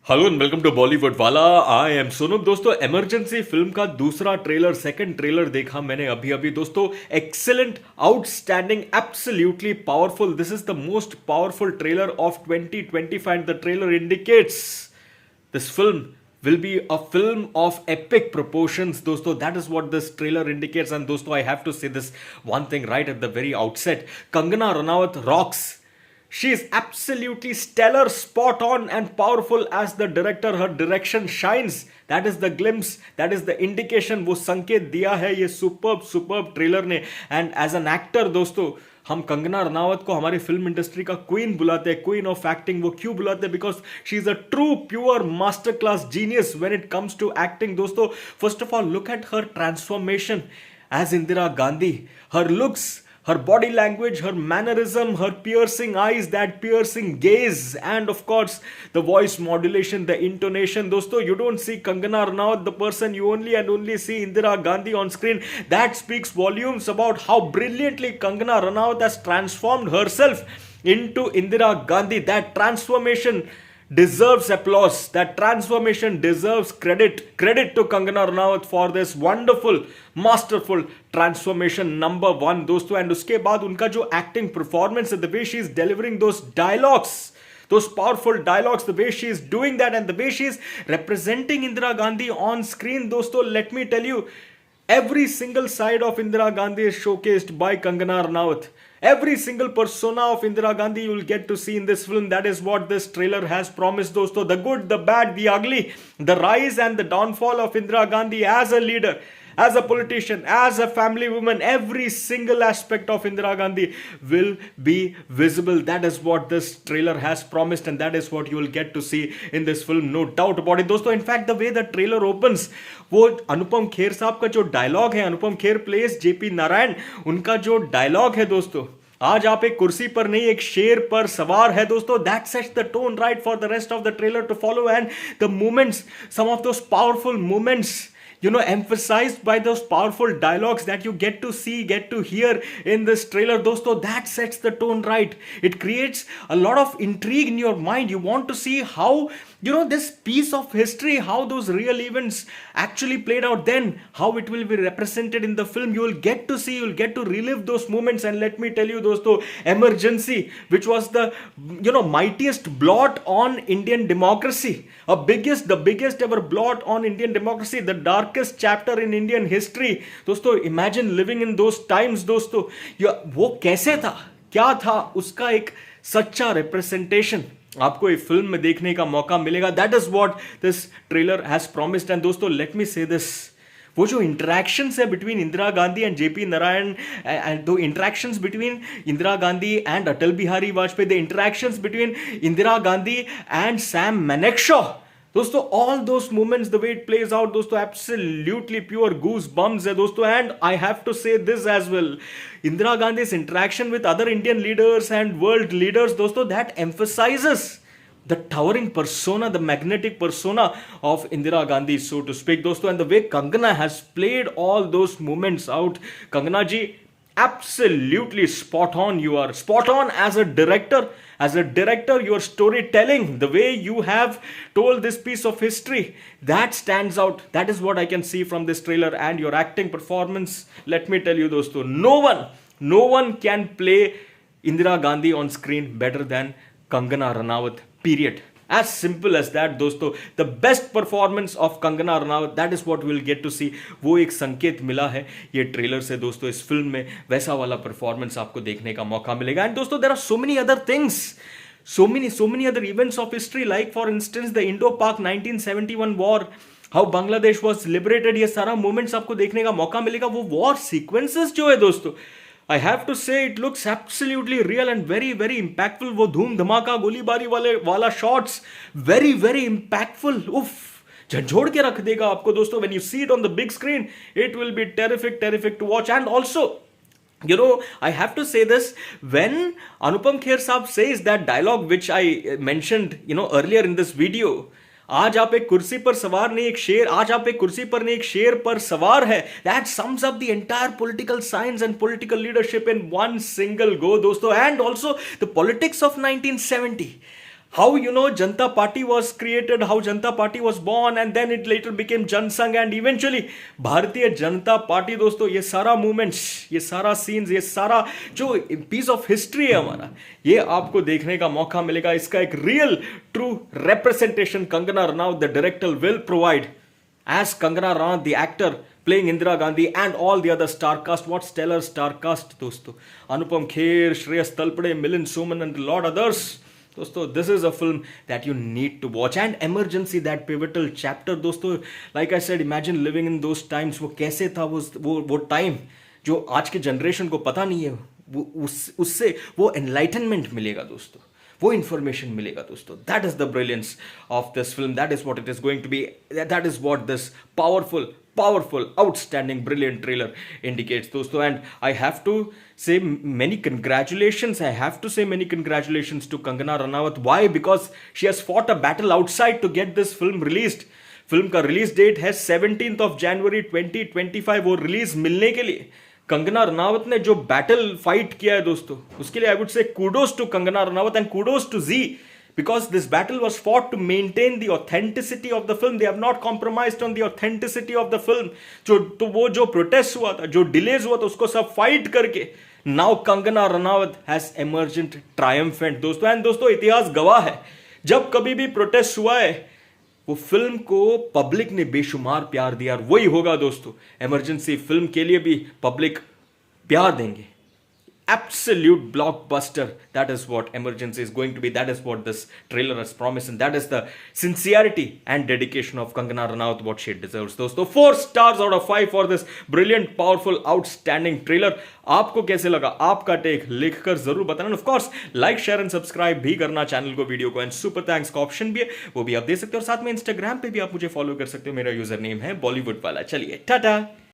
Hello and welcome to Bollywood Wala. I am Sonu. दोस्तों, emergency film का दूसरा ट्रेलर, सेकंड ट्रेलर देखा मैंने अभी अभी। दोस्तों, excellent, outstanding, absolutely powerful. This is the most powerful trailer of 2025 and the trailer indicates this film will be a film of epic proportions. Dosto, that is what this trailer indicates. And dosto, I have to say this one thing right at the very outset. Kangana Ranaut rocks. She is absolutely stellar, spot on, and powerful as the director. Her direction shines. That is the glimpse, that is the indication. वो संकेत दिया है ये superb trailer ने. And as an actor दोस्तों, हम कंगना रनावत को हमारी फिल्म इंडस्ट्री का क्वीन बुलाते हैं, क्वीन ऑफ एक्टिंग. वो क्यों बुलाते हैं? Because she is a true pure master class genius when it comes to acting. दोस्तों, first of all look at her transformation as Indira Gandhi. Her looks, her body language, her mannerism, her piercing eyes, that piercing gaze, and of course the voice modulation, the intonation. Dosto, you don't see Kangana Ranaut the person, you only see Indira Gandhi on screen. That speaks volumes about how brilliantly Kangana Ranaut has transformed herself into Indira Gandhi. That transformation deserves applause. That transformation deserves credit. Credit to Kangana Ranaut for this wonderful, masterful transformation. Number one, दोस्तों. And उसके बाद उनका जो acting performance, the way she is delivering those dialogues, those powerful dialogues, the way she is doing that, and the way she is representing Indira Gandhi on screen, dosto, let me tell you, every single side of Indira Gandhi is showcased by Kangana Ranaut. Every single persona of Indira Gandhi you will get to see in this film. That is what this trailer has promised, dosto. The good, the bad, the ugly, the rise and the downfall of Indira Gandhi as a leader, as a politician, as a family woman. Every single aspect of Indira Gandhi will be visible. That is what this trailer has promised, and that is what you will get to see in this film, no doubt about it, दोस्तों. In fact, the way the trailer opens, वो अनुपम खेर साहब का जो dialogue है, Anupam Kher place JP Narayan, उनका जो dialogue है दोस्तों, आज आप एक कुर्सी पर नहीं एक शेर पर सवार है दोस्तों. That sets the tone right for the rest of the trailer to follow. And the moments, some of those powerful moments, emphasized by those powerful dialogues that you get to see, get to hear in this trailer, dosto, that sets the tone right. It creates a lot of intrigue in your mind. You want to see how, this piece of history, how those real events actually played out, then how it will be represented in the film. You will get to see, you will get to relive those moments. And let me tell you, dosto, Emergency, which was the, mightiest blot on Indian democracy, the biggest ever blot on Indian democracy, the darkest chapter in Indian history. दोस्तों, imagine living in those times, दोस्तों. वो कैसे था, क्या था, उसका एक सच्चा रिप्रेजेंटेशन आपको इस फिल्म में देखने का मौका मिलेगा. That is what this trailer has promised. And दोस्तों, लेट मी से दिस, वो जो इंटरेक्शंस है between Indira Gandhi and JP Narayan, and दो interactions between Indira Gandhi and Atal Bihari Vajpayee, the interactions between Indira Gandhi and Sam Manekshaw, दोस्तों, all those moments, the way it plays out, दोस्तों, absolutely pure goosebumps है दोस्तों. And I have to say this as well, Indira Gandhi's interaction with other Indian leaders and world leaders, दोस्तों, that emphasizes the towering persona, the magnetic persona of Indira Gandhi, so to speak, दोस्तों. And the way Kangana has played all those moments out, Kangana ji, absolutely spot on. You are spot on as a director. As a director, your storytelling, the way you have told this piece of history, that stands out. That is what I can see from this trailer. And your acting performance, let me tell you, dosto, no one can play Indira Gandhi on screen better than Kangana Ranaut, period. As simple as that, दोस्तों. The best performance of Kangana Ranaut, that is what we'll get to see. वो एक संकेत मिला है ये trailer से दोस्तों. इस फिल्म में वैसा वाला परफॉर्मेंस आपको देखने का मौका मिलेगा. एंड दोस्तों, there are so many other things, so many other events of history, like for instance the Indo-Pak 1971 war, how Bangladesh was liberated. ये सारा मोमेंट्स आपको देखने का मौका मिलेगा. वो वॉर सीक्वेंसेस जो है दोस्तों, I have to say it looks absolutely real and very impactful. वो धूम धमाका गोलीबारी वाला शॉट्स, very impactful. उफ, झंझोड़ के रख देगा आपको दोस्तों. When you see it on the big screen, it will be terrific to watch. And also, I have to say this, when Anupam Kher Saab says that dialogue which I mentioned, earlier in this video, आज आप एक कुर्सी पर सवार नहीं एक शेर, आज आप एक कुर्सी पर नहीं एक शेर पर सवार है. That sums up the entire political science and political leadership in one single go दोस्तों. And also the politics of 1970, how Janata Party was created, how Janata Party was born, and then it later became Jansangh and eventually Bharatiya Janata party. दोस्तों ये सारा movements, ये सारा scenes, ये सारा जो piece of history है हमारा, ये आपको देखने का मौका मिलेगा। इसका एक real true representation Kangana Ranaut the director will provide as Kangana Ranaut, the actor playing Indira Gandhi, and all the other star cast. What stellar star cast, दोस्तों। Anupam Kher, Shreyas Talpade, Milind Soman, and a lot others। दोस्तों, this is a film that you need to watch. And Emergency, that pivotal chapter, दोस्तों, like I said, imagine living in those times। वो कैसे था वो time जो आज के generation को पता नहीं है, उससे वो एनलाइटनमेंट मिलेगा दोस्तों, वो इंफॉर्मेशन मिलेगा दोस्तों। That is the brilliance of this film, that is what it is going to be, that is what this powerful, outstanding, brilliant trailer indicates दोस्तों। And I have to say many congratulations, to Kangana Ranaut। Why? Because she has fought a battle outside to get this film released। Film का release date है 17th of January 2025। वो release मिलने के लिए कंगना रनावत ने जो battle fight किया है दोस्तों, उसके लिए I would say kudos to Kangana Ranaut and kudos to जी, because this battle was fought to maintain the authenticity of the film। they have not compromised on the authenticity of the film। तो वो जो protest हुआ था, जो delays हुआ था, उसको सब फाइट करके now Kangana Ranaut has emerged triumphant दोस्तों। एंड दोस्तों इतिहास गवाह है, जब कभी भी प्रोटेस्ट हुआ है वो फिल्म को पब्लिक ने बेशुमार प्यार दिया। और वही होगा दोस्तों, इमरजेंसी फिल्म के लिए भी पब्लिक प्यार देंगे। Absolute blockbuster, that is what Emergency is going to be, that is what this trailer has promised, and that is the sincerity and dedication of Kangana Ranaut, what she deserves दोस्तों। 4 stars out of 5 for this brilliant, powerful, outstanding trailer। आपको कैसे लगा, आपका take लिखकर जरूर बताना। Of course like share and subscribe भी करना चैनल को, वीडियो को, एंड सुपर थैंक्स का ऑप्शन भी है, वो भी आप दे सकते हो। और साथ में इंस्टाग्राम पे भी आप मुझे फॉलो कर सकते हो, मेरा यूजर नेम है बॉलीवुड वाला। चलिए टाटा।